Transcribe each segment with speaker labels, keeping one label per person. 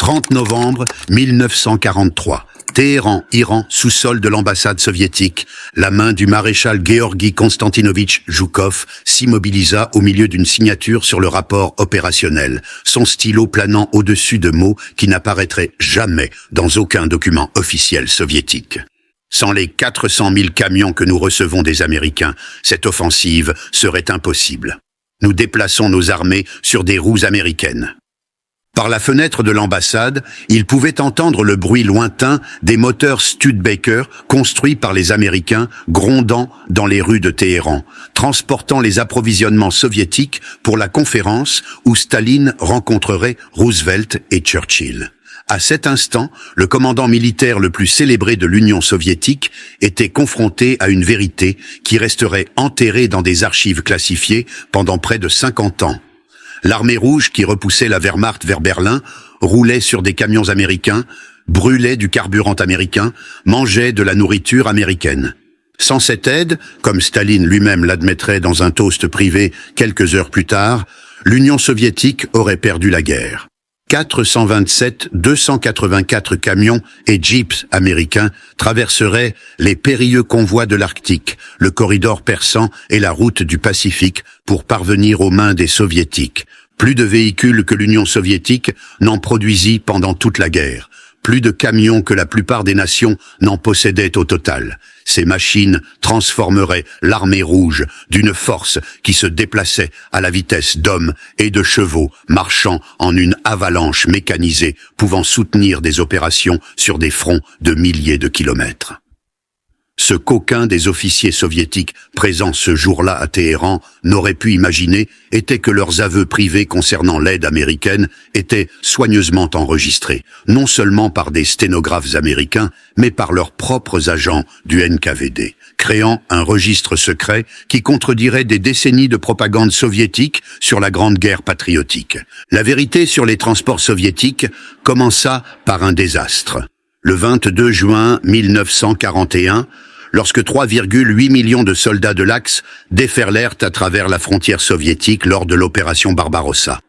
Speaker 1: 30 novembre 1943. Téhéran, Iran, sous-sol de l'ambassade soviétique. La main du maréchal Georgi Konstantinovitch Zhukov s'immobilisa au milieu d'une signature sur le rapport opérationnel, son stylo planant au-dessus de mots qui n'apparaîtraient jamais dans aucun document officiel soviétique. Sans les 400 000 camions que nous recevons des Américains, cette offensive serait impossible. Nous déplaçons nos armées sur des roues américaines. Par la fenêtre de l'ambassade, il pouvait entendre le bruit lointain des moteurs Studebaker construits par les Américains grondant dans les rues de Téhéran, transportant les approvisionnements soviétiques pour la conférence où Staline rencontrerait Roosevelt et Churchill. À cet instant, le commandant militaire le plus célébré de l'Union soviétique était confronté à une vérité qui resterait enterrée dans des archives classifiées pendant près de 50 ans. L'armée rouge qui repoussait la Wehrmacht vers Berlin roulait sur des camions américains, brûlait du carburant américain, mangeait de la nourriture américaine. Sans cette aide, comme Staline lui-même l'admettrait dans un toast privé quelques heures plus tard, l'Union soviétique aurait perdu la guerre. 284 camions et jeeps américains traverseraient les périlleux convois de l'Arctique, le corridor persan et la route du Pacifique pour parvenir aux mains des Soviétiques. Plus de véhicules que l'Union soviétique n'en produisit pendant toute la guerre. Plus de camions que la plupart des nations n'en possédaient au total. Ces machines transformeraient l'armée rouge d'une force qui se déplaçait à la vitesse d'hommes et de chevaux, marchant en une avalanche mécanisée, pouvant soutenir des opérations sur des fronts de milliers de kilomètres. Ce qu'aucun des officiers soviétiques présents ce jour-là à Téhéran n'aurait pu imaginer était que leurs aveux privés concernant l'aide américaine étaient soigneusement enregistrés, non seulement par des sténographes américains, mais par leurs propres agents du NKVD, créant un registre secret qui contredirait des décennies de propagande soviétique sur la Grande Guerre patriotique. La vérité sur les transports soviétiques commença par un désastre. Le 22 juin 1941, lorsque 3,8 millions de soldats de l'Axe déferlèrent à travers la frontière soviétique lors de l'opération Barbarossa.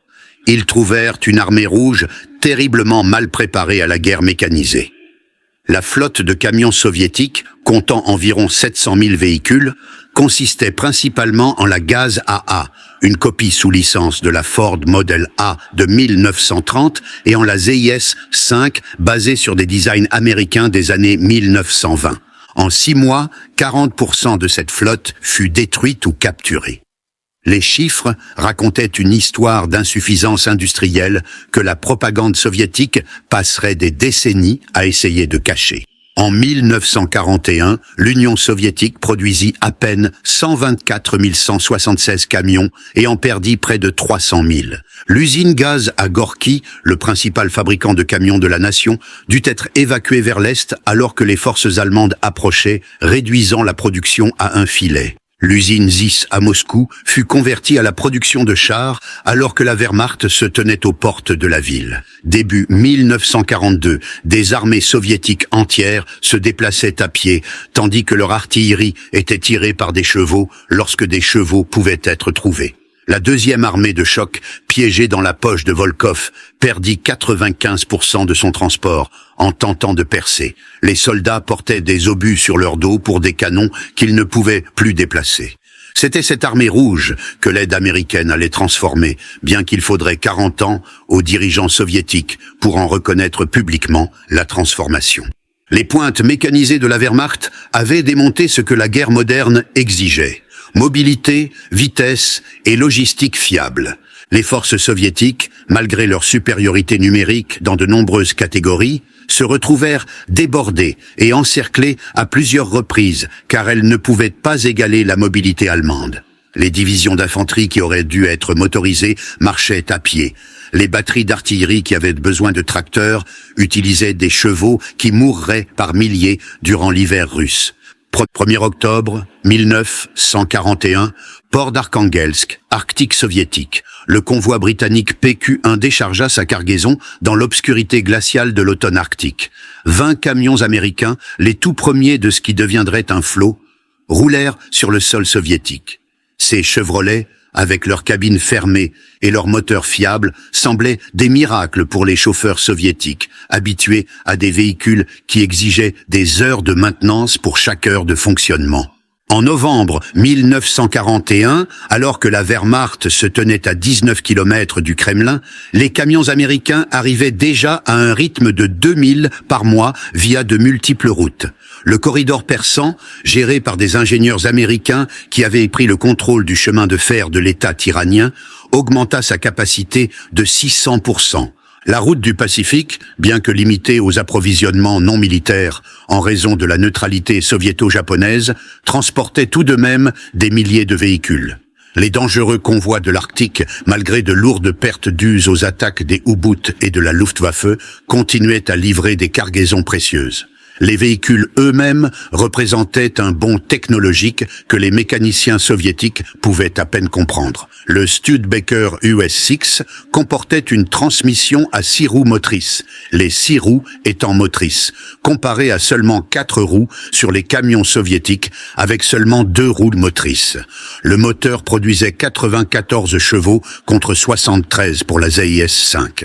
Speaker 1: Ils trouvèrent une armée rouge terriblement mal préparée à la guerre mécanisée. La flotte de camions soviétiques, comptant environ 700 000 véhicules, consistait principalement en la Gaz AA, une copie sous licence de la Ford Model A de 1930, et en la ZIS-5, basée sur des designs américains des années 1920. En 6 mois, 40% de cette flotte fut détruite ou capturée. Les chiffres racontaient une histoire d'insuffisance industrielle que la propagande soviétique passerait des décennies à essayer de cacher. En 1941, l'Union soviétique produisit à peine 124 176 camions et en perdit près de 300 000. L'usine gaz à Gorky, le principal fabricant de camions de la nation, dut être évacuée vers l'Est alors que les forces allemandes approchaient, réduisant la production à un filet. L'usine ZIS à Moscou fut convertie à la production de chars alors que la Wehrmacht se tenait aux portes de la ville. Début 1942, des armées soviétiques entières se déplaçaient à pied, tandis que leur artillerie était tirée par des chevaux lorsque des chevaux pouvaient être trouvés. La deuxième armée de choc, piégée dans la poche de Volkov, perdit 95% de son transport en tentant de percer. Les soldats portaient des obus sur leur dos pour des canons qu'ils ne pouvaient plus déplacer. C'était cette armée rouge que l'aide américaine allait transformer, bien qu'il faudrait 40 ans aux dirigeants soviétiques pour en reconnaître publiquement la transformation. Les pointes mécanisées de la Wehrmacht avaient démonté ce que la guerre moderne exigeait. Mobilité, vitesse et logistique fiable. Les forces soviétiques, malgré leur supériorité numérique dans de nombreuses catégories, se retrouvèrent débordées et encerclées à plusieurs reprises, car elles ne pouvaient pas égaler la mobilité allemande. Les divisions d'infanterie qui auraient dû être motorisées marchaient à pied. Les batteries d'artillerie qui avaient besoin de tracteurs utilisaient des chevaux qui mourraient par milliers durant l'hiver russe. 1er octobre 1941, port d'Arkhangelsk, Arctique soviétique. Le convoi britannique PQ-1 déchargea sa cargaison dans l'obscurité glaciale de l'automne arctique. 20 camions américains, les tout premiers de ce qui deviendrait un flot, roulèrent sur le sol soviétique. Ces Chevrolets, avec leurs cabines fermées et leurs moteurs fiables, semblaient des miracles pour les chauffeurs soviétiques, habitués à des véhicules qui exigeaient des heures de maintenance pour chaque heure de fonctionnement. En novembre 1941, alors que la Wehrmacht se tenait à 19 km du Kremlin, les camions américains arrivaient déjà à un rythme de 2000 par mois via de multiples routes. Le corridor persan, géré par des ingénieurs américains qui avaient pris le contrôle du chemin de fer de l'État iranien, augmenta sa capacité de 600%. La route du Pacifique, bien que limitée aux approvisionnements non militaires en raison de la neutralité soviéto-japonaise, transportait tout de même des milliers de véhicules. Les dangereux convois de l'Arctique, malgré de lourdes pertes dues aux attaques des U-Boot et de la Luftwaffe, continuaient à livrer des cargaisons précieuses. Les véhicules eux-mêmes représentaient un bond technologique que les mécaniciens soviétiques pouvaient à peine comprendre. Le Studebaker US-6 comportait une transmission à 6 roues motrices, les 6 roues étant motrices, comparé à seulement 4 roues sur les camions soviétiques avec seulement 2 roues motrices. Le moteur produisait 94 chevaux contre 73 pour la ZIS-5.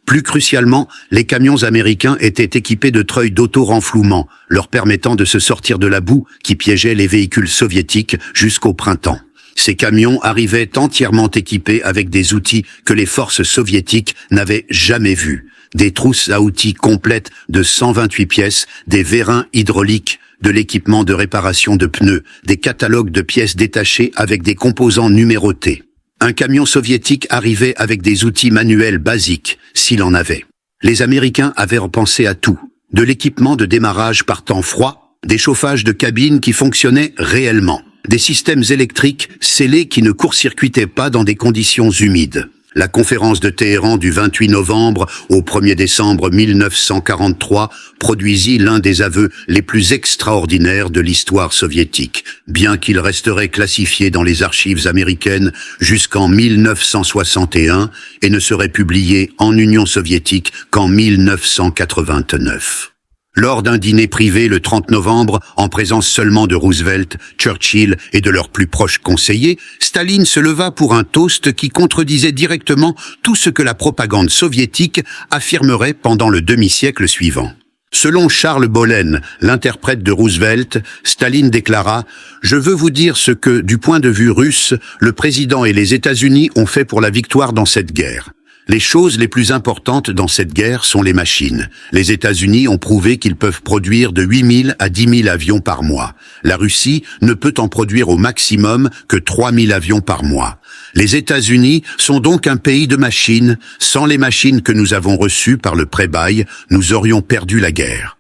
Speaker 1: Plus crucialement, les camions américains étaient équipés de treuils d'auto-renflouement, leur permettant de se sortir de la boue qui piégeait les véhicules soviétiques jusqu'au printemps. Ces camions arrivaient entièrement équipés avec des outils que les forces soviétiques n'avaient jamais vus. Des trousses à outils complètes de 128 pièces, des vérins hydrauliques, de l'équipement de réparation de pneus, des catalogues de pièces détachées avec des composants numérotés. Un camion soviétique arrivait avec des outils manuels basiques, s'il en avait. Les Américains avaient repensé à tout. De l'équipement de démarrage par temps froid, des chauffages de cabines qui fonctionnaient réellement, des systèmes électriques scellés qui ne court-circuitaient pas dans des conditions humides. La conférence de Téhéran du 28 novembre au 1er décembre 1943 produisit l'un des aveux les plus extraordinaires de l'histoire soviétique, bien qu'il resterait classifié dans les archives américaines jusqu'en 1961 et ne serait publié en Union soviétique qu'en 1989. Lors d'un dîner privé le 30 novembre, en présence seulement de Roosevelt, Churchill et de leurs plus proches conseillers, Staline se leva pour un toast qui contredisait directement tout ce que la propagande soviétique affirmerait pendant le demi-siècle suivant. Selon Charles Bollen, l'interprète de Roosevelt, Staline déclara « Je veux vous dire ce que, du point de vue russe, le président et les États-Unis ont fait pour la victoire dans cette guerre. Les choses les plus importantes dans cette guerre sont les machines. Les États-Unis ont prouvé qu'ils peuvent produire de 8 000 à 10 000 avions par mois. La Russie ne peut en produire au maximum que 3 000 avions par mois. Les États-Unis sont donc un pays de machines. Sans les machines que nous avons reçues par le pré-bail, nous aurions perdu la guerre. »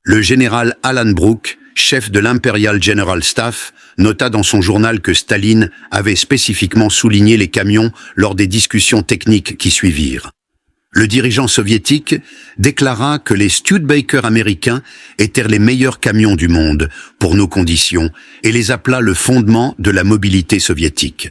Speaker 1: Le général Alan Brooke, chef de l'Imperial General Staff, nota dans son journal que Staline avait spécifiquement souligné les camions lors des discussions techniques qui suivirent. Le dirigeant soviétique déclara que les Studebaker américains étaient les meilleurs camions du monde pour nos conditions et les appela le fondement de la mobilité soviétique.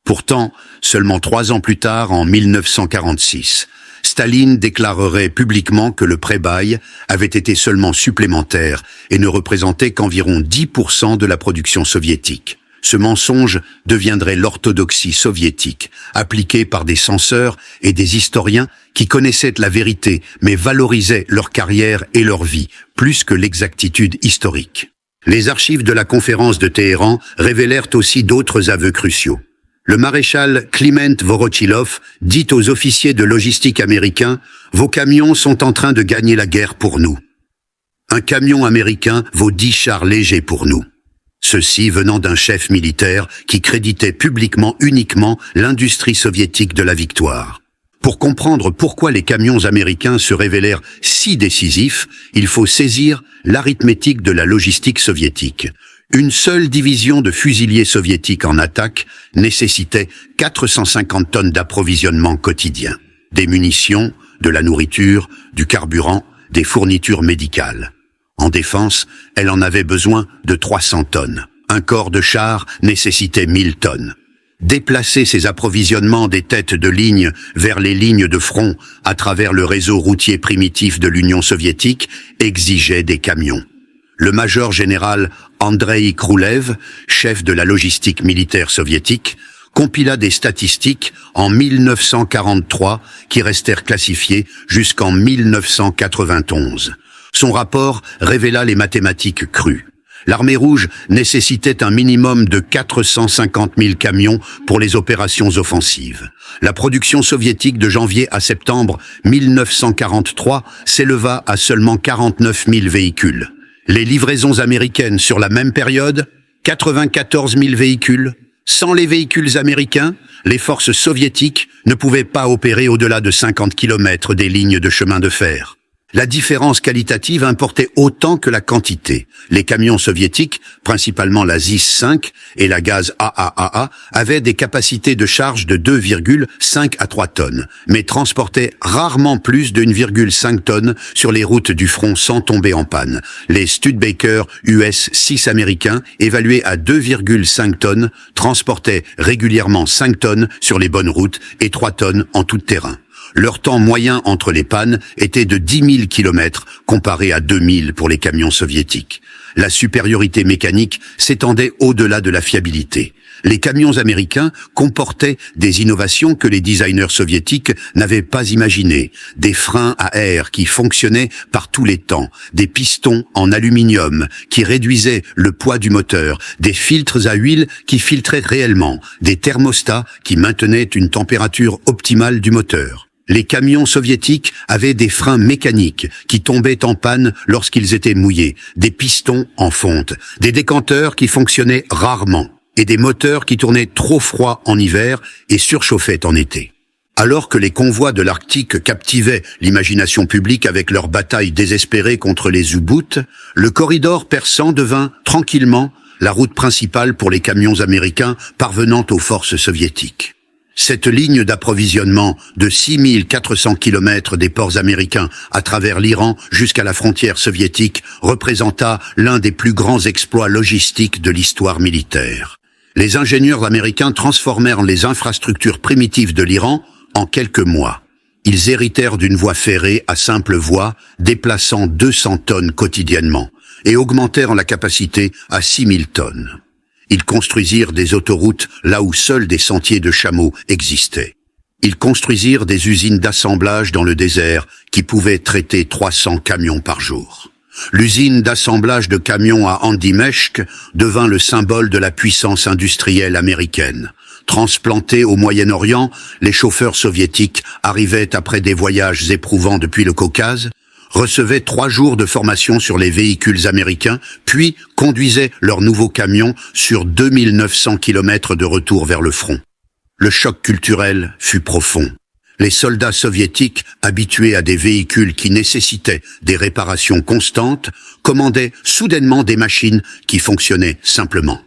Speaker 1: Pourtant, seulement 3 ans plus tard, en 1946, Staline déclarerait publiquement que le pré-bail avait été seulement supplémentaire et ne représentait qu'environ 10% de la production soviétique. Ce mensonge deviendrait l'orthodoxie soviétique, appliquée par des censeurs et des historiens qui connaissaient la vérité mais valorisaient leur carrière et leur vie plus que l'exactitude historique. Les archives de la conférence de Téhéran révélèrent aussi d'autres aveux cruciaux. Le maréchal Kliment Vorochilov dit aux officiers de logistique américains « Vos camions sont en train de gagner la guerre pour nous. Un camion américain vaut 10 chars légers pour nous. » Ceci venant d'un chef militaire qui créditait publiquement uniquement l'industrie soviétique de la victoire. Pour comprendre pourquoi les camions américains se révélèrent si décisifs, il faut saisir l'arithmétique de la logistique soviétique. Une seule division de fusiliers soviétiques en attaque nécessitait 450 tonnes d'approvisionnement quotidien. Des munitions, de la nourriture, du carburant, des fournitures médicales. En défense, elle en avait besoin de 300 tonnes. Un corps de chars nécessitait 1000 tonnes. Déplacer ces approvisionnements des têtes de ligne vers les lignes de front à travers le réseau routier primitif de l'Union soviétique exigeait des camions. Le major général Andreï Kroulev, chef de la logistique militaire soviétique, compila des statistiques en 1943 qui restèrent classifiées jusqu'en 1991. Son rapport révéla les mathématiques crues. L'Armée rouge nécessitait un minimum de 450 000 camions pour les opérations offensives. La production soviétique de janvier à septembre 1943 s'éleva à seulement 49 000 véhicules. Les livraisons américaines sur la même période, 94 000 véhicules. Sans les véhicules américains, les forces soviétiques ne pouvaient pas opérer au-delà de 50 km des lignes de chemin de fer. La différence qualitative importait autant que la quantité. Les camions soviétiques, principalement la ZIS-5 et la Gaz AAAA, avaient des capacités de charge de 2,5 à 3 tonnes, mais transportaient rarement plus de 1,5 tonnes sur les routes du front sans tomber en panne. Les Studebaker US-6 américains, évalués à 2,5 tonnes, transportaient régulièrement 5 tonnes sur les bonnes routes et 3 tonnes en tout terrain. Leur temps moyen entre les pannes était de 10 000 km comparé à 2 000 pour les camions soviétiques. La supériorité mécanique s'étendait au-delà de la fiabilité. Les camions américains comportaient des innovations que les designers soviétiques n'avaient pas imaginées. Des freins à air qui fonctionnaient par tous les temps, des pistons en aluminium qui réduisaient le poids du moteur, des filtres à huile qui filtraient réellement, des thermostats qui maintenaient une température optimale du moteur. Les camions soviétiques avaient des freins mécaniques qui tombaient en panne lorsqu'ils étaient mouillés, des pistons en fonte, des décanteurs qui fonctionnaient rarement et des moteurs qui tournaient trop froid en hiver et surchauffaient en été. Alors que les convois de l'Arctique captivaient l'imagination publique avec leur bataille désespérée contre les U-boots, le corridor persan devint tranquillement la route principale pour les camions américains parvenant aux forces soviétiques. Cette ligne d'approvisionnement de 6400 km des ports américains à travers l'Iran jusqu'à la frontière soviétique représenta l'un des plus grands exploits logistiques de l'histoire militaire. Les ingénieurs américains transformèrent les infrastructures primitives de l'Iran en quelques mois. Ils héritèrent d'une voie ferrée à simple voie, déplaçant 200 tonnes quotidiennement, et augmentèrent la capacité à 6000 tonnes. Ils construisirent des autoroutes là où seuls des sentiers de chameaux existaient. Ils construisirent des usines d'assemblage dans le désert qui pouvaient traiter 300 camions par jour. L'usine d'assemblage de camions à Andimeshk devint le symbole de la puissance industrielle américaine. Transplantés au Moyen-Orient, les chauffeurs soviétiques arrivaient après des voyages éprouvants depuis le Caucase, recevaient 3 jours de formation sur les véhicules américains, puis conduisaient leurs nouveaux camions sur 2900 km de retour vers le front. Le choc culturel fut profond. Les soldats soviétiques, habitués à des véhicules qui nécessitaient des réparations constantes, commandaient soudainement des machines qui fonctionnaient simplement.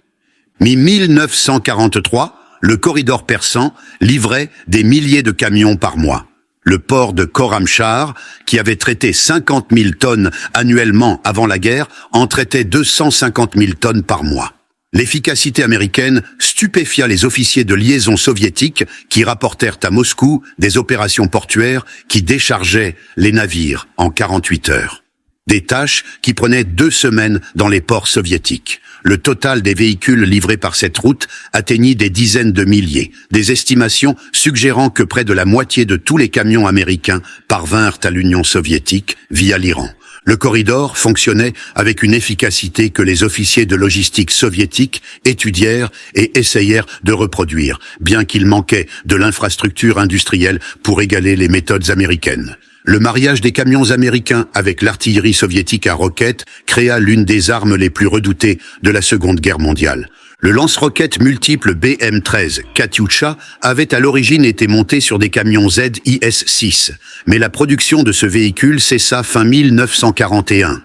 Speaker 1: Mi-1943, le corridor persan livrait des milliers de camions par mois. Le port de Khorramshahr, qui avait traité 50 000 tonnes annuellement avant la guerre, en traitait 250 000 tonnes par mois. L'efficacité américaine stupéfia les officiers de liaison soviétiques qui rapportèrent à Moscou des opérations portuaires qui déchargeaient les navires en 48 heures. Des tâches qui prenaient 2 semaines dans les ports soviétiques. Le total des véhicules livrés par cette route atteignit des dizaines de milliers, des estimations suggérant que près de la moitié de tous les camions américains parvinrent à l'Union soviétique via l'Iran. Le corridor fonctionnait avec une efficacité que les officiers de logistique soviétiques étudièrent et essayèrent de reproduire, bien qu'il manquait de l'infrastructure industrielle pour égaler les méthodes américaines. Le mariage des camions américains avec l'artillerie soviétique à roquettes créa l'une des armes les plus redoutées de la Seconde Guerre mondiale. Le lance-roquettes multiple BM-13 Katyusha avait à l'origine été monté sur des camions ZIS-6, mais la production de ce véhicule cessa fin 1941.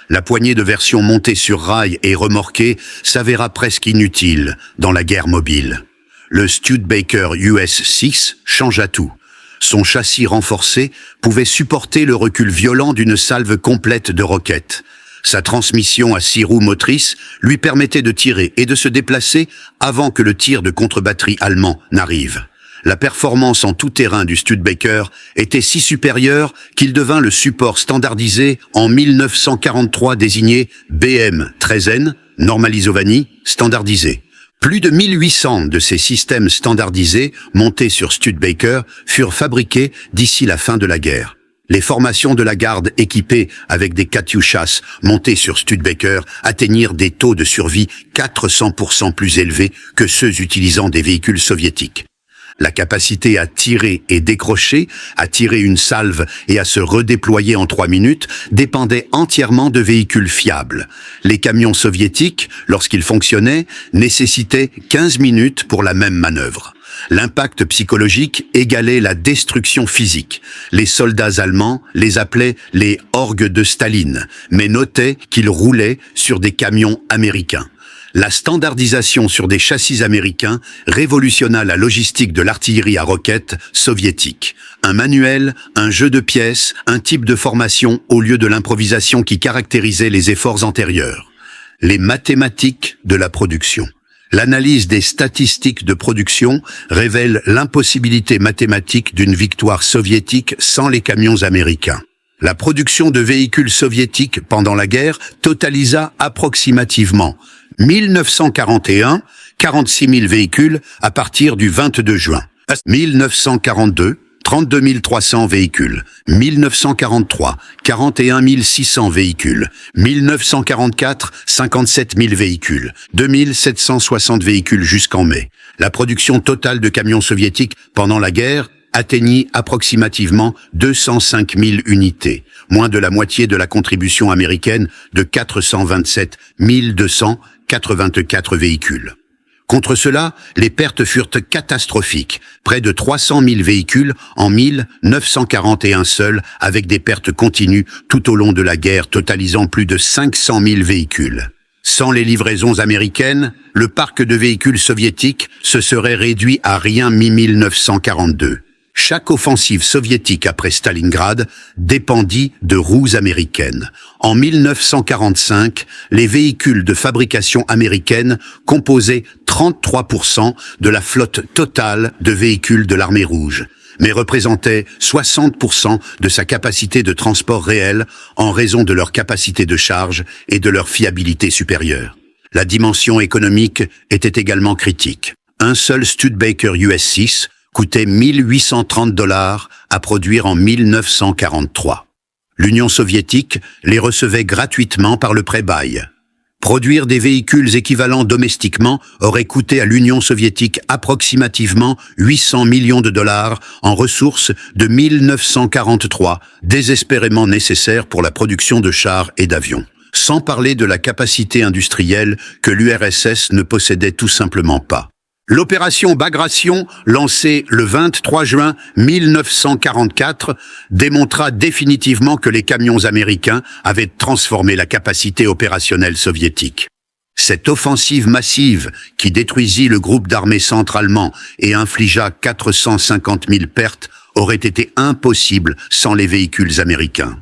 Speaker 1: La poignée de versions montées sur rails et remorquées s'avéra presque inutile dans la guerre mobile. Le Studebaker US-6 changea tout. Son châssis renforcé pouvait supporter le recul violent d'une salve complète de roquettes. Sa transmission à 6 roues motrices lui permettait de tirer et de se déplacer avant que le tir de contre-batterie allemand n'arrive. La performance en tout terrain du Studebaker était si supérieure qu'il devint le support standardisé en 1943 désigné BM-13N, Normalizovanie, standardisé. Plus de 1800 de ces systèmes standardisés, montés sur Studebaker, furent fabriqués d'ici la fin de la guerre. Les formations de la garde équipées avec des Katyushas montés sur Studebaker atteignirent des taux de survie 400% plus élevés que ceux utilisant des véhicules soviétiques. La capacité à tirer et décrocher, à tirer une salve et à se redéployer en 3 minutes dépendait entièrement de véhicules fiables. Les camions soviétiques, lorsqu'ils fonctionnaient, nécessitaient 15 minutes pour la même manœuvre. L'impact psychologique égalait la destruction physique. Les soldats allemands les appelaient les « orgues de Staline », mais notaient qu'ils roulaient sur des camions américains. La standardisation sur des châssis américains révolutionna la logistique de l'artillerie à roquettes soviétique. Un manuel, un jeu de pièces, un type de formation au lieu de l'improvisation qui caractérisait les efforts antérieurs. Les mathématiques de la production. L'analyse des statistiques de production révèle l'impossibilité mathématique d'une victoire soviétique sans les camions américains. La production de véhicules soviétiques pendant la guerre totalisa approximativement 1941, 46 000 véhicules à partir du 22 juin. 1942, 32 300 véhicules. 1943, 41 600 véhicules. 1944, 57 000 véhicules. 2760 véhicules jusqu'en mai. La production totale de camions soviétiques pendant la guerre atteignit approximativement 205 000 unités, moins de la moitié de la contribution américaine de 427 284 véhicules. Contre cela, les pertes furent catastrophiques, près de 300 000 véhicules en 1941 seuls, avec des pertes continues tout au long de la guerre totalisant plus de 500 000 véhicules. Sans les livraisons américaines, le parc de véhicules soviétiques se serait réduit à rien mi-1942. Chaque offensive soviétique après Stalingrad dépendit de roues américaines. En 1945, les véhicules de fabrication américaine composaient 33% de la flotte totale de véhicules de l'armée rouge, mais représentaient 60% de sa capacité de transport réelle en raison de leur capacité de charge et de leur fiabilité supérieure. La dimension économique était également critique. Un seul Studebaker US-6 coûtait $1 830 à produire en 1943. L'Union soviétique les recevait gratuitement par le prêt-bail. Produire des véhicules équivalents domestiquement aurait coûté à l'Union soviétique approximativement 800 millions de dollars en ressources de 1943, désespérément nécessaires pour la production de chars et d'avions. Sans parler de la capacité industrielle que l'URSS ne possédait tout simplement pas. L'opération Bagration, lancée le 23 juin 1944, démontra définitivement que les camions américains avaient transformé la capacité opérationnelle soviétique. Cette offensive massive qui détruisit le groupe d'armées centre-allemand et infligea 450 000 pertes aurait été impossible sans les véhicules américains.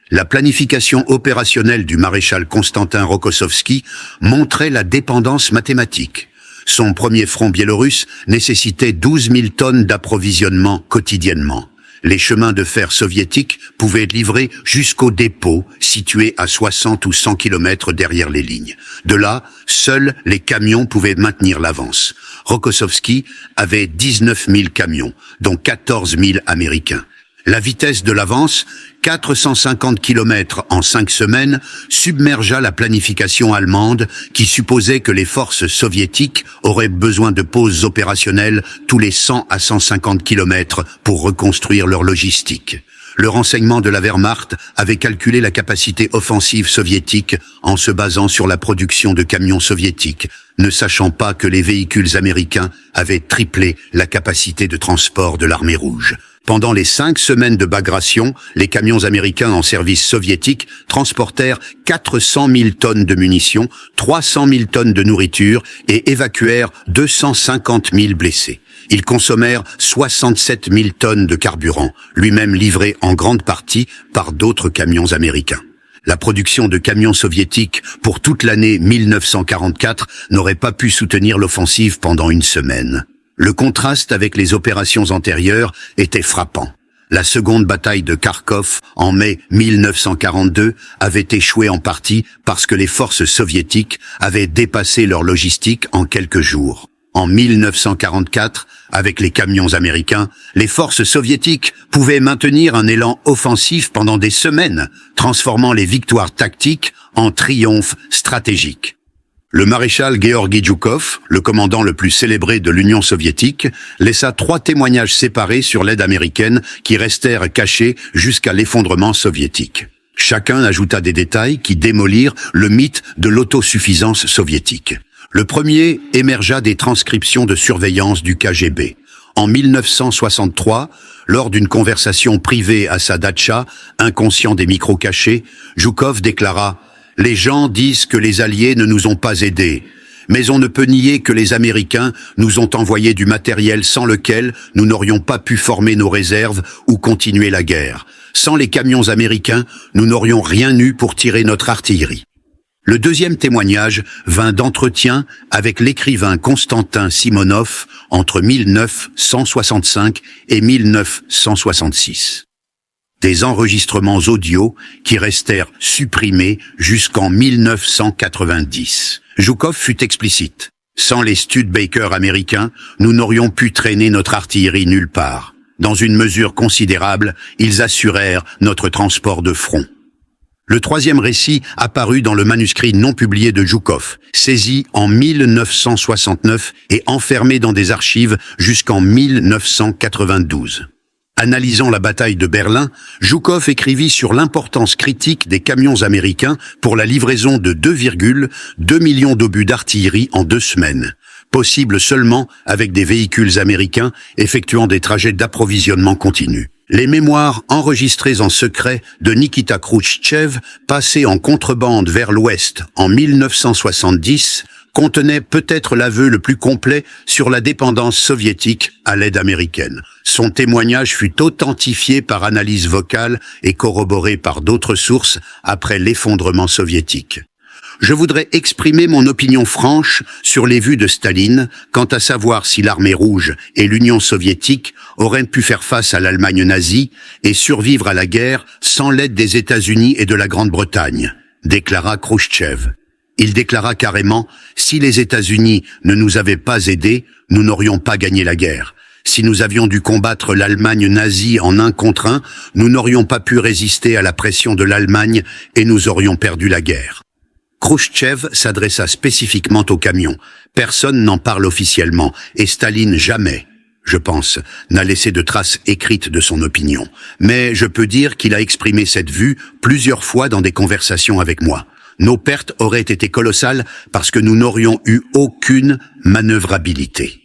Speaker 1: La planification opérationnelle du maréchal Konstantin Rokossovski montrait la dépendance mathématique. Son premier front biélorusse nécessitait 12 000 tonnes d'approvisionnement quotidiennement. Les chemins de fer soviétiques pouvaient livrer jusqu'aux dépôts situés à 60 ou 100 km derrière les lignes. De là, seuls les camions pouvaient maintenir l'avance. Rokossovski avait 19 000 camions, dont 14 000 américains. La vitesse de l'avance, 450 km en 5 semaines, submergea la planification allemande qui supposait que les forces soviétiques auraient besoin de pauses opérationnelles tous les 100 à 150 km pour reconstruire leur logistique. Le renseignement de la Wehrmacht avait calculé la capacité offensive soviétique en se basant sur la production de camions soviétiques, ne sachant pas que les véhicules américains avaient triplé la capacité de transport de l'armée rouge. Pendant les 5 semaines de Bagration, les camions américains en service soviétique transportèrent 400 000 tonnes de munitions, 300 000 tonnes de nourriture et évacuèrent 250 000 blessés. Ils consommèrent 67 000 tonnes de carburant, lui-même livré en grande partie par d'autres camions américains. La production de camions soviétiques pour toute l'année 1944 n'aurait pas pu soutenir l'offensive pendant une semaine. Le contraste avec les opérations antérieures était frappant. La seconde bataille de Kharkov, en mai 1942, avait échoué en partie parce que les forces soviétiques avaient dépassé leur logistique en quelques jours. En 1944, avec les camions américains, les forces soviétiques pouvaient maintenir un élan offensif pendant des semaines, transformant les victoires tactiques en triomphes stratégiques. Le maréchal Georgi Zhukov, le commandant le plus célébré de l'Union soviétique, laissa 3 témoignages séparés sur l'aide américaine qui restèrent cachés jusqu'à l'effondrement soviétique. Chacun ajouta des détails qui démolirent le mythe de l'autosuffisance soviétique. Le premier émergea des transcriptions de surveillance du KGB. En 1963, lors d'une conversation privée à sa datcha, inconscient des micros cachés, Zhukov déclara « Les gens disent que les Alliés ne nous ont pas aidés, mais on ne peut nier que les Américains nous ont envoyé du matériel sans lequel nous n'aurions pas pu former nos réserves ou continuer la guerre. Sans les camions américains, nous n'aurions rien eu pour tirer notre artillerie. » Le deuxième témoignage vint d'entretiens avec l'écrivain Konstantin Simonov entre 1965 et 1966. Des enregistrements audio qui restèrent supprimés jusqu'en 1990. Zhukov fut explicite. Sans les Studebaker américains, nous n'aurions pu traîner notre artillerie nulle part. Dans une mesure considérable, ils assurèrent notre transport de front. Le troisième récit apparut dans le manuscrit non publié de Zhukov, saisi en 1969 et enfermé dans des archives jusqu'en 1992. Analysant la bataille de Berlin, Zhukov écrivit sur l'importance critique des camions américains pour la livraison de 2,2 millions d'obus d'artillerie en 2 semaines, possible seulement avec des véhicules américains effectuant des trajets d'approvisionnement continu. Les mémoires enregistrées en secret de Nikita Khrouchtchev, passées en contrebande vers l'Ouest en 1970, contenaient peut-être l'aveu le plus complet sur la dépendance soviétique à l'aide américaine. Son témoignage fut authentifié par analyse vocale et corroboré par d'autres sources après l'effondrement soviétique. Je voudrais exprimer mon opinion franche sur les vues de Staline quant à savoir si l'armée rouge et l'Union soviétique auraient pu faire face à l'Allemagne nazie et survivre à la guerre sans l'aide des États-Unis et de la Grande-Bretagne, déclara Khrouchtchev. Il déclara carrément « Si les États-Unis ne nous avaient pas aidés, nous n'aurions pas gagné la guerre. Si nous avions dû combattre l'Allemagne nazie en 1 contre 1, nous n'aurions pas pu résister à la pression de l'Allemagne et nous aurions perdu la guerre. » Khrouchtchev s'adressa spécifiquement aux camions. Personne n'en parle officiellement, et Staline jamais, je pense, n'a laissé de traces écrites de son opinion. Mais je peux dire qu'il a exprimé cette vue plusieurs fois dans des conversations avec moi. Nos pertes auraient été colossales parce que nous n'aurions eu aucune manœuvrabilité.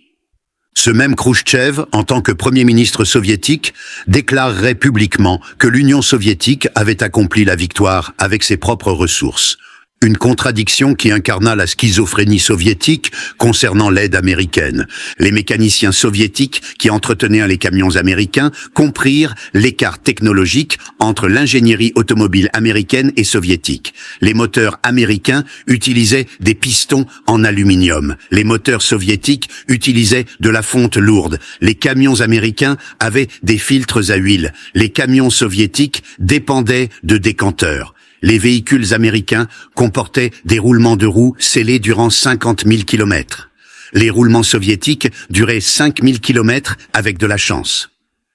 Speaker 1: Ce même Khrouchtchev, en tant que Premier ministre soviétique, déclarerait publiquement que l'Union soviétique avait accompli la victoire avec ses propres ressources. Une contradiction qui incarna la schizophrénie soviétique concernant l'aide américaine. Les mécaniciens soviétiques qui entretenaient les camions américains comprirent l'écart technologique entre l'ingénierie automobile américaine et soviétique. Les moteurs américains utilisaient des pistons en aluminium. Les moteurs soviétiques utilisaient de la fonte lourde. Les camions américains avaient des filtres à huile. Les camions soviétiques dépendaient de décanteurs. Les véhicules américains comportaient des roulements de roues scellés durant 50 000 kilomètres. Les roulements soviétiques duraient 5 000 kilomètres avec de la chance.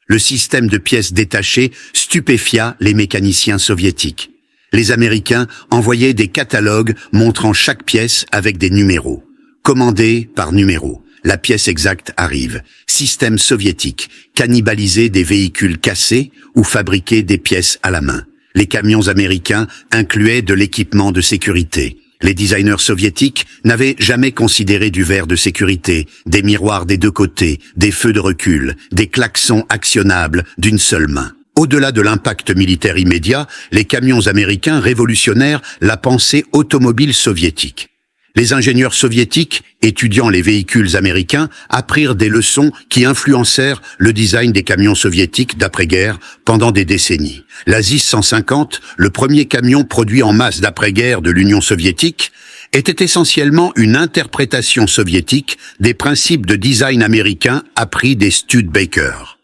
Speaker 1: Le système de pièces détachées stupéfia les mécaniciens soviétiques. Les Américains envoyaient des catalogues montrant chaque pièce avec des numéros. Commandez par numéro. La pièce exacte arrive. Système soviétique. Cannibaliser des véhicules cassés ou fabriquer des pièces à la main. Les camions américains incluaient de l'équipement de sécurité. Les designers soviétiques n'avaient jamais considéré du verre de sécurité, des miroirs des 2 côtés, des feux de recul, des klaxons actionnables d'une seule main. Au-delà de l'impact militaire immédiat, les camions américains révolutionnèrent la pensée automobile soviétique. Les ingénieurs soviétiques, étudiant les véhicules américains, apprirent des leçons qui influencèrent le design des camions soviétiques d'après-guerre pendant des décennies. La ZIS 150, le premier camion produit en masse d'après-guerre de l'Union soviétique, était essentiellement une interprétation soviétique des principes de design américains appris des Studebaker.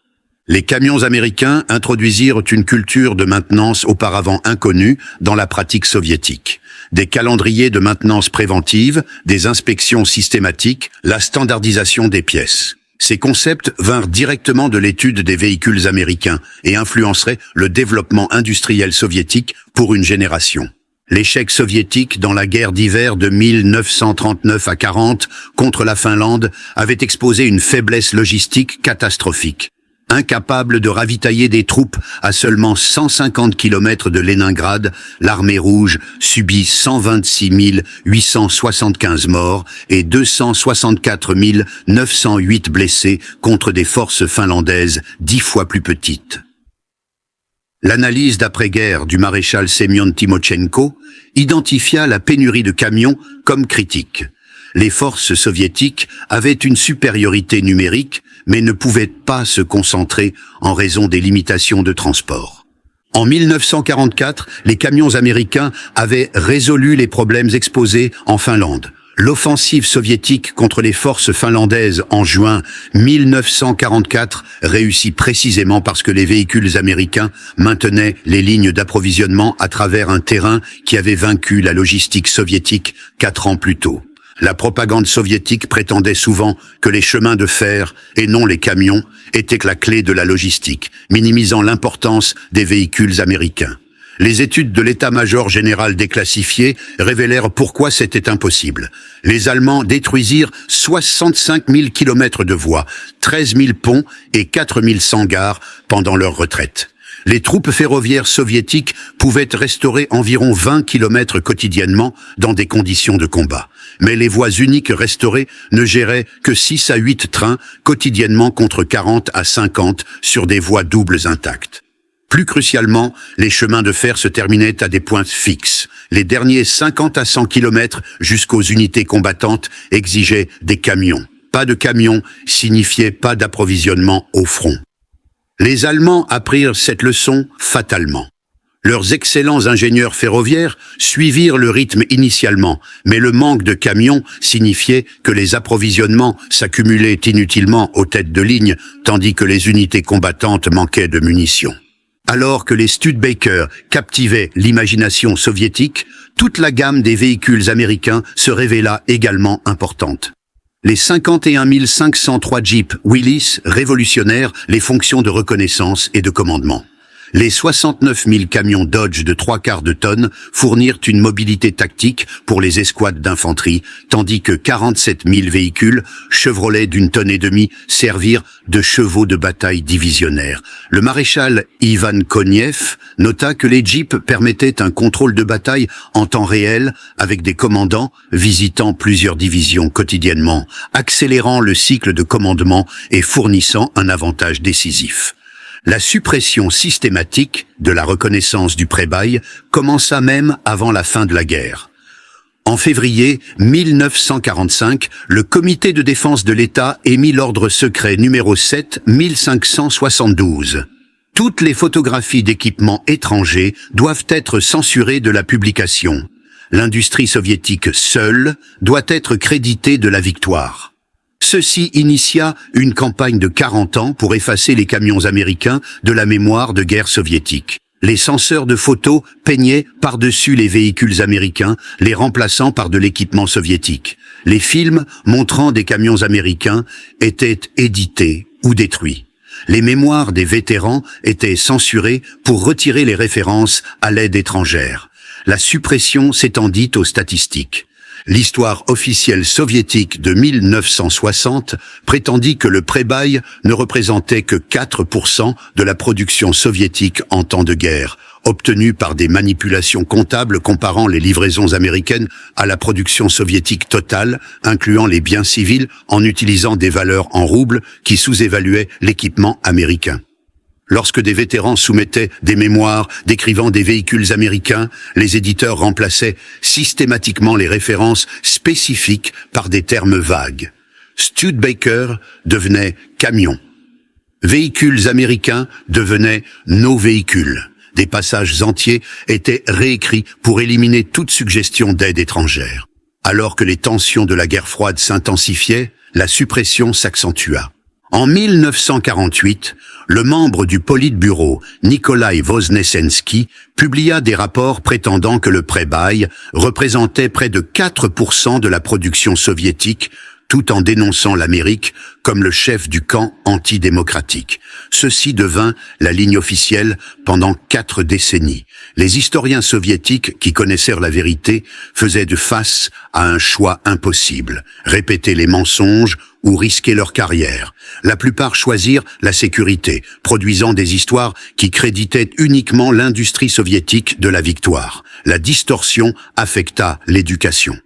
Speaker 1: Les camions américains introduisirent une culture de maintenance auparavant inconnue dans la pratique soviétique. Des calendriers de maintenance préventive, des inspections systématiques, la standardisation des pièces. Ces concepts vinrent directement de l'étude des véhicules américains et influenceraient le développement industriel soviétique pour une génération. L'échec soviétique dans la guerre d'hiver de 1939 à 40 contre la Finlande avait exposé une faiblesse logistique catastrophique. Incapable de ravitailler des troupes à seulement 150 km de Léningrad, l'armée rouge subit 126 875 morts et 264 908 blessés contre des forces finlandaises 10 fois plus petites. L'analyse d'après-guerre du maréchal Semyon Timochenko identifia la pénurie de camions comme critique. Les forces soviétiques avaient une supériorité numérique, mais ne pouvaient pas se concentrer en raison des limitations de transport. En 1944, les camions américains avaient résolu les problèmes exposés en Finlande. L'offensive soviétique contre les forces finlandaises en juin 1944 réussit précisément parce que les véhicules américains maintenaient les lignes d'approvisionnement à travers un terrain qui avait vaincu la logistique soviétique 4 ans plus tôt. La propagande soviétique prétendait souvent que les chemins de fer, et non les camions, étaient la clé de la logistique, minimisant l'importance des véhicules américains. Les études de l'état-major général déclassifié révélèrent pourquoi c'était impossible. Les Allemands détruisirent 65 000 kilomètres de voies, 13 000 ponts et 4 100 gares pendant leur retraite. Les troupes ferroviaires soviétiques pouvaient restaurer environ 20 kilomètres quotidiennement dans des conditions de combat. Mais les voies uniques restaurées ne géraient que 6 à 8 trains quotidiennement contre 40 à 50 sur des voies doubles intactes. Plus crucialement, les chemins de fer se terminaient à des points fixes. Les derniers 50 à 100 kilomètres jusqu'aux unités combattantes exigeaient des camions. Pas de camions signifiait pas d'approvisionnement au front. Les Allemands apprirent cette leçon fatalement. Leurs excellents ingénieurs ferroviaires suivirent le rythme initialement, mais le manque de camions signifiait que les approvisionnements s'accumulaient inutilement aux têtes de ligne, tandis que les unités combattantes manquaient de munitions. Alors que les Studebaker captivaient l'imagination soviétique, toute la gamme des véhicules américains se révéla également importante. Les 51 503 Jeep Willys révolutionnèrent les fonctions de reconnaissance et de commandement. Les 69 000 camions Dodge de 3/4 de tonne fournirent une mobilité tactique pour les escouades d'infanterie, tandis que 47 000 véhicules Chevrolet d'1,5 tonnes servirent de chevaux de bataille divisionnaires. Le maréchal Ivan Konev nota que les Jeeps permettaient un contrôle de bataille en temps réel avec des commandants visitant plusieurs divisions quotidiennement, accélérant le cycle de commandement et fournissant un avantage décisif. La suppression systématique de la reconnaissance du pré-bail commença même avant la fin de la guerre. En février 1945, le Comité de défense de l'État émit l'ordre secret numéro 7 1572. Toutes les photographies d'équipements étrangers doivent être censurées de la publication. L'industrie soviétique seule doit être créditée de la victoire. Ceci initia une campagne de 40 ans pour effacer les camions américains de la mémoire de guerre soviétique. Les censeurs de photos peignaient par-dessus les véhicules américains, les remplaçant par de l'équipement soviétique. Les films montrant des camions américains étaient édités ou détruits. Les mémoires des vétérans étaient censurées pour retirer les références à l'aide étrangère. La suppression s'étendit aux statistiques. L'histoire officielle soviétique de 1960 prétendit que le pré-bail ne représentait que 4% de la production soviétique en temps de guerre, obtenue par des manipulations comptables comparant les livraisons américaines à la production soviétique totale, incluant les biens civils en utilisant des valeurs en roubles qui sous-évaluaient l'équipement américain. Lorsque des vétérans soumettaient des mémoires décrivant des véhicules américains, les éditeurs remplaçaient systématiquement les références spécifiques par des termes vagues. Studebaker devenait camion. Véhicules américains devenaient nos véhicules. Des passages entiers étaient réécrits pour éliminer toute suggestion d'aide étrangère. Alors que les tensions de la guerre froide s'intensifiaient, la suppression s'accentua. En 1948, le membre du Politburo, Nikolai Voznesensky, publia des rapports prétendant que le pré-bail représentait près de 4% de la production soviétique, tout en dénonçant l'Amérique comme le chef du camp antidémocratique. Ceci devint la ligne officielle pendant 4 décennies. Les historiens soviétiques qui connaissèrent la vérité faisaient face à un choix impossible, répéter les mensonges ou risquer leur carrière. La plupart choisirent la sécurité, produisant des histoires qui créditaient uniquement l'industrie soviétique de la victoire. La distorsion affecta l'éducation.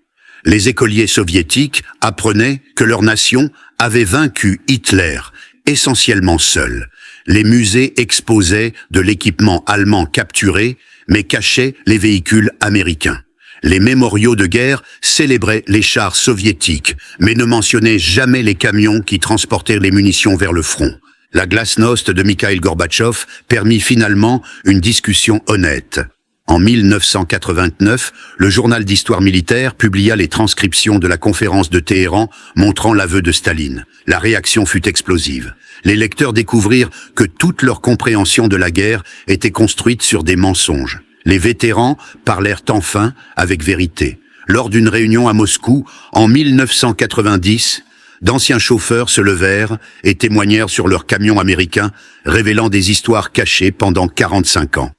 Speaker 1: Les écoliers soviétiques apprenaient que leur nation avait vaincu Hitler, essentiellement seul. Les musées exposaient de l'équipement allemand capturé, mais cachaient les véhicules américains. Les mémoriaux de guerre célébraient les chars soviétiques, mais ne mentionnaient jamais les camions qui transportaient les munitions vers le front. La glasnost de Mikhaïl Gorbatchev permit finalement une discussion honnête. En 1989, le journal d'histoire militaire publia les transcriptions de la conférence de Téhéran montrant l'aveu de Staline. La réaction fut explosive. Les lecteurs découvrirent que toute leur compréhension de la guerre était construite sur des mensonges. Les vétérans parlèrent enfin avec vérité. Lors d'une réunion à Moscou, en 1990, d'anciens chauffeurs se levèrent et témoignèrent sur leurs camions américains, révélant des histoires cachées pendant 45 ans.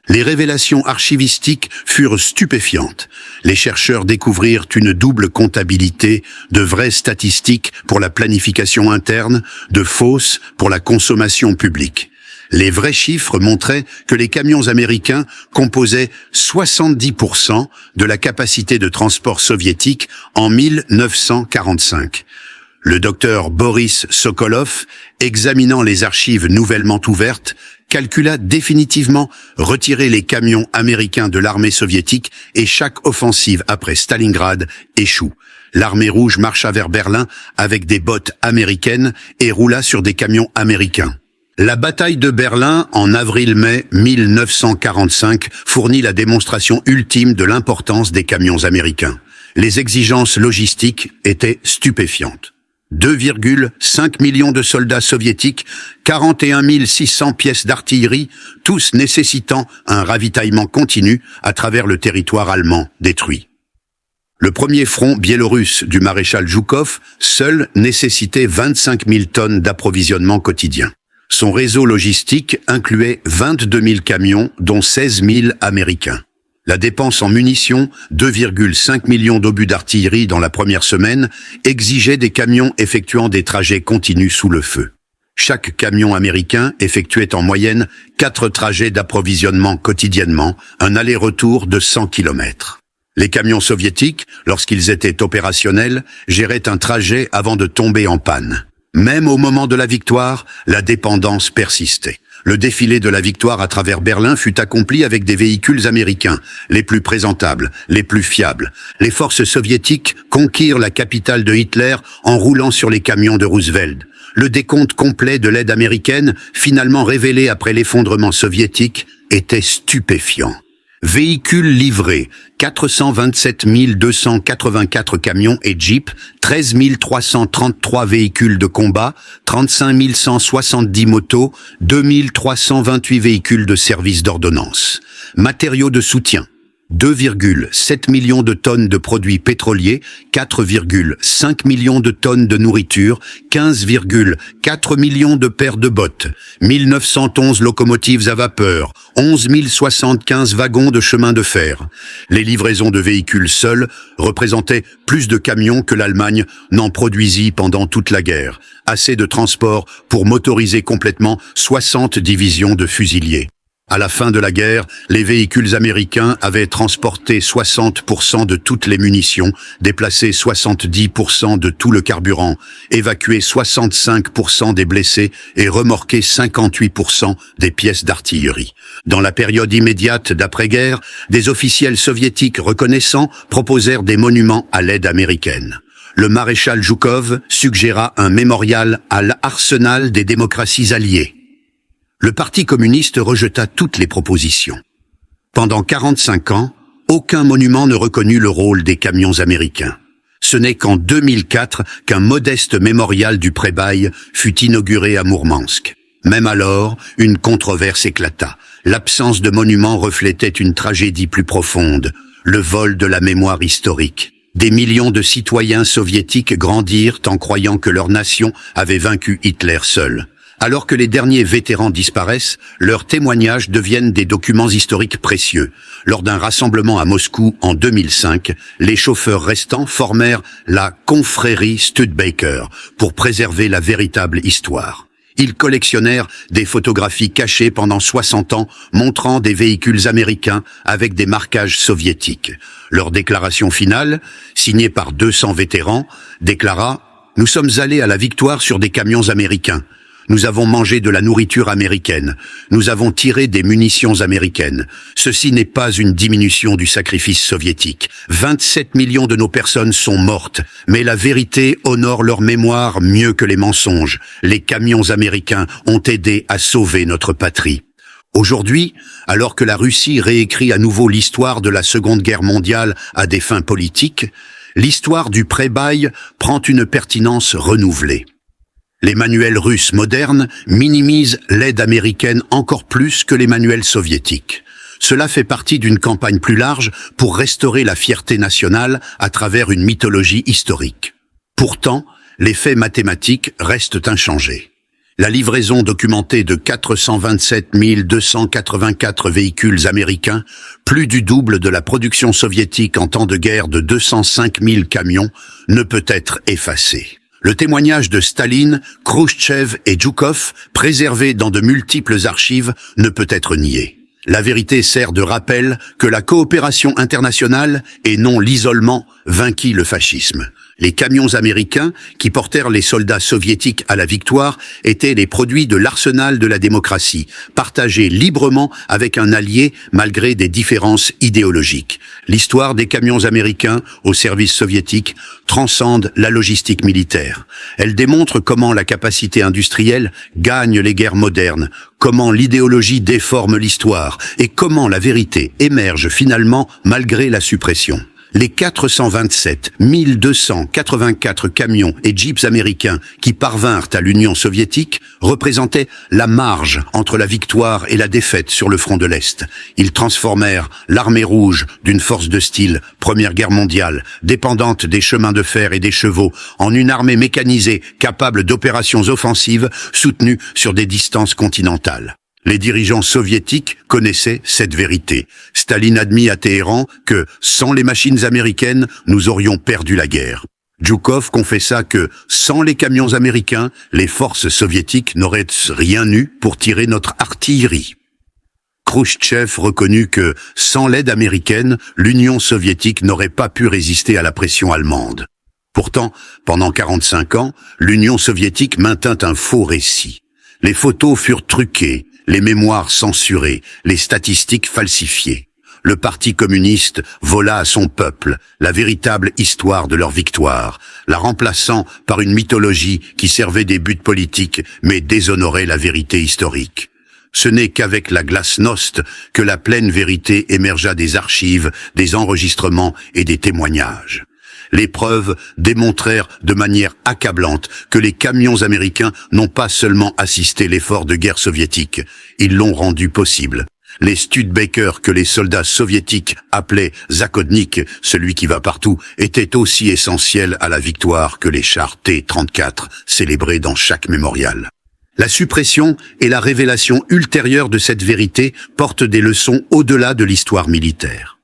Speaker 1: Les révélations archivistiques furent stupéfiantes. Les chercheurs découvrirent une double comptabilité, de vraies statistiques pour la planification interne, de fausses pour la consommation publique. Les vrais chiffres montraient que les camions américains composaient 70% de la capacité de transport soviétique en 1945. Le docteur Boris Sokolov, examinant les archives nouvellement ouvertes, calcula définitivement retirer les camions américains de l'armée soviétique et chaque offensive après Stalingrad échoue. L'armée rouge marcha vers Berlin avec des bottes américaines et roula sur des camions américains. La bataille de Berlin en avril-mai 1945 fournit la démonstration ultime de l'importance des camions américains. Les exigences logistiques étaient stupéfiantes. 2,5 millions de soldats soviétiques, 41 600 pièces d'artillerie, tous nécessitant un ravitaillement continu à travers le territoire allemand détruit. Le premier front biélorusse du maréchal Zhukov seul nécessitait 25 000 tonnes d'approvisionnement quotidien. Son réseau logistique incluait 22 000 camions, dont 16 000 américains. La dépense en munitions, 2,5 millions d'obus d'artillerie dans la première semaine, exigeait des camions effectuant des trajets continus sous le feu. Chaque camion américain effectuait en moyenne 4 trajets d'approvisionnement quotidiennement, un aller-retour de 100 km. Les camions soviétiques, lorsqu'ils étaient opérationnels, géraient un trajet avant de tomber en panne. Même au moment de la victoire, la dépendance persistait. Le défilé de la victoire à travers Berlin fut accompli avec des véhicules américains, les plus présentables, les plus fiables. Les forces soviétiques conquirent la capitale de Hitler en roulant sur les camions de Roosevelt. Le décompte complet de l'aide américaine, finalement révélé après l'effondrement soviétique, était stupéfiant. Véhicules livrés, 427 284 camions et jeeps, 13 333 véhicules de combat, 35 170 motos, 2 328 véhicules de service d'ordonnance. Matériaux de soutien, 2,7 millions de tonnes de produits pétroliers, 4,5 millions de tonnes de nourriture, 15,4 millions de paires de bottes, 1911 locomotives à vapeur, 11 075 wagons de chemin de fer. Les livraisons de véhicules seuls représentaient plus de camions que l'Allemagne n'en produisit pendant toute la guerre. Assez de transport pour motoriser complètement 60 divisions de fusiliers. À la fin de la guerre, les véhicules américains avaient transporté 60% de toutes les munitions, déplacé 70% de tout le carburant, évacué 65% des blessés et remorqué 58% des pièces d'artillerie. Dans la période immédiate d'après-guerre, des officiels soviétiques reconnaissants proposèrent des monuments à l'aide américaine. Le maréchal Zhukov suggéra un mémorial à l'arsenal des démocraties alliées. Le Parti communiste rejeta toutes les propositions. Pendant 45 ans, aucun monument ne reconnut le rôle des camions américains. Ce n'est qu'en 2004 qu'un modeste mémorial du pré-bail fut inauguré à Mourmansk. Même alors, une controverse éclata. L'absence de monument reflétait une tragédie plus profonde, le vol de la mémoire historique. Des millions de citoyens soviétiques grandirent en croyant que leur nation avait vaincu Hitler seul. Alors que les derniers vétérans disparaissent, leurs témoignages deviennent des documents historiques précieux. Lors d'un rassemblement à Moscou en 2005, les chauffeurs restants formèrent la confrérie Studebaker pour préserver la véritable histoire. Ils collectionnèrent des photographies cachées pendant 60 ans montrant des véhicules américains avec des marquages soviétiques. Leur déclaration finale, signée par 200 vétérans, déclara « Nous sommes allés à la victoire sur des camions américains. Nous avons mangé de la nourriture américaine. Nous avons tiré des munitions américaines. Ceci n'est pas une diminution du sacrifice soviétique. 27 millions de nos personnes sont mortes, mais la vérité honore leur mémoire mieux que les mensonges. Les camions américains ont aidé à sauver notre patrie. » Aujourd'hui, alors que la Russie réécrit à nouveau l'histoire de la Seconde Guerre mondiale à des fins politiques, l'histoire du pré-bail prend une pertinence renouvelée. Les manuels russes modernes minimisent l'aide américaine encore plus que les manuels soviétiques. Cela fait partie d'une campagne plus large pour restaurer la fierté nationale à travers une mythologie historique. Pourtant, les faits mathématiques restent inchangés. La livraison documentée de 427 284 véhicules américains, plus du double de la production soviétique en temps de guerre de 205 000 camions, ne peut être effacée. Le témoignage de Staline, Khrouchtchev et Djoukov, préservé dans de multiples archives, ne peut être nié. La vérité sert de rappel que la coopération internationale et non l'isolement vainquit le fascisme. Les camions américains qui portèrent les soldats soviétiques à la victoire étaient les produits de l'arsenal de la démocratie, partagés librement avec un allié malgré des différences idéologiques. L'histoire des camions américains au service soviétique transcende la logistique militaire. Elle démontre comment la capacité industrielle gagne les guerres modernes, comment l'idéologie déforme l'histoire et comment la vérité émerge finalement malgré la suppression. Les 427 284 camions et jeeps américains qui parvinrent à l'Union soviétique représentaient la marge entre la victoire et la défaite sur le front de l'Est. Ils transformèrent l'armée rouge d'une force de style Première Guerre mondiale, dépendante des chemins de fer et des chevaux, en une armée mécanisée capable d'opérations offensives soutenues sur des distances continentales. Les dirigeants soviétiques connaissaient cette vérité. Staline admit à Téhéran que, sans les machines américaines, nous aurions perdu la guerre. Djoukov confessa que, sans les camions américains, les forces soviétiques n'auraient rien eu pour tirer notre artillerie. Khrouchtchev reconnut que, sans l'aide américaine, l'Union soviétique n'aurait pas pu résister à la pression allemande. Pourtant, pendant 45 ans, l'Union soviétique maintint un faux récit. Les photos furent truquées, les mémoires censurées, les statistiques falsifiées. Le Parti communiste vola à son peuple la véritable histoire de leur victoire, la remplaçant par une mythologie qui servait des buts politiques mais déshonorait la vérité historique. Ce n'est qu'avec la glasnost que la pleine vérité émergea des archives, des enregistrements et des témoignages. Les preuves démontrèrent de manière accablante que les camions américains n'ont pas seulement assisté l'effort de guerre soviétique, ils l'ont rendu possible. Les Studebaker que les soldats soviétiques appelaient Zakodnik, celui qui va partout, étaient aussi essentiels à la victoire que les chars T-34 célébrés dans chaque mémorial. La suppression et la révélation ultérieure de cette vérité portent des leçons au-delà de l'histoire militaire.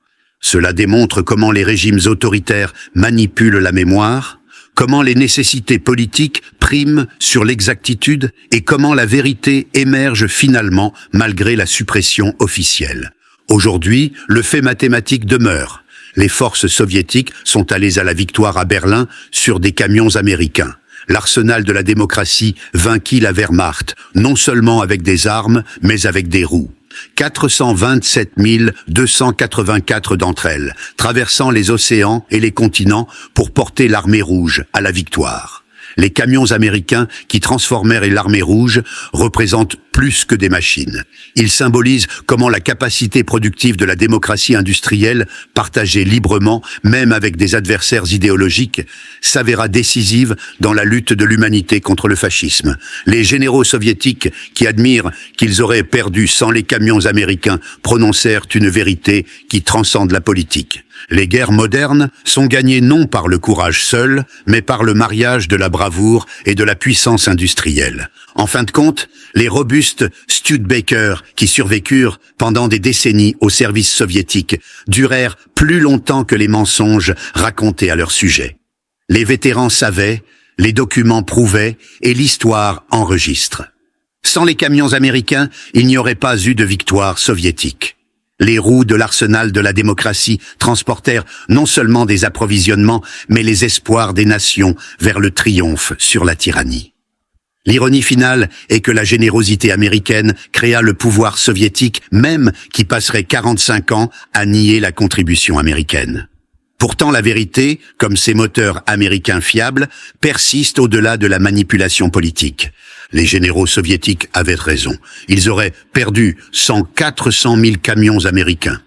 Speaker 1: Cela démontre comment les régimes autoritaires manipulent la mémoire, comment les nécessités politiques priment sur l'exactitude et comment la vérité émerge finalement malgré la suppression officielle. Aujourd'hui, le fait mathématique demeure. Les forces soviétiques sont allées à la victoire à Berlin sur des camions américains. L'arsenal de la démocratie vainquit la Wehrmacht, non seulement avec des armes, mais avec des roues. 427 284 d'entre elles, traversant les océans et les continents pour porter l'armée rouge à la victoire. Les camions américains qui transformèrent l'armée rouge représentent plus que des machines. Il symbolise comment la capacité productive de la démocratie industrielle, partagée librement, même avec des adversaires idéologiques, s'avéra décisive dans la lutte de l'humanité contre le fascisme. Les généraux soviétiques, qui admirent qu'ils auraient perdu sans les camions américains, prononcèrent une vérité qui transcende la politique. Les guerres modernes sont gagnées non par le courage seul, mais par le mariage de la bravoure et de la puissance industrielle. En fin de compte, les robustes Studebaker, qui survécurent pendant des décennies au service soviétique, durèrent plus longtemps que les mensonges racontés à leur sujet. Les vétérans savaient, les documents prouvaient et l'histoire enregistre. Sans les camions américains, il n'y aurait pas eu de victoire soviétique. Les roues de l'arsenal de la démocratie transportèrent non seulement des approvisionnements, mais les espoirs des nations vers le triomphe sur la tyrannie. L'ironie finale est que la générosité américaine créa le pouvoir soviétique, même qui passerait 45 ans à nier la contribution américaine. Pourtant, la vérité, comme ces moteurs américains fiables, persiste au-delà de la manipulation politique. Les généraux soviétiques avaient raison. Ils auraient perdu 400 000 camions américains.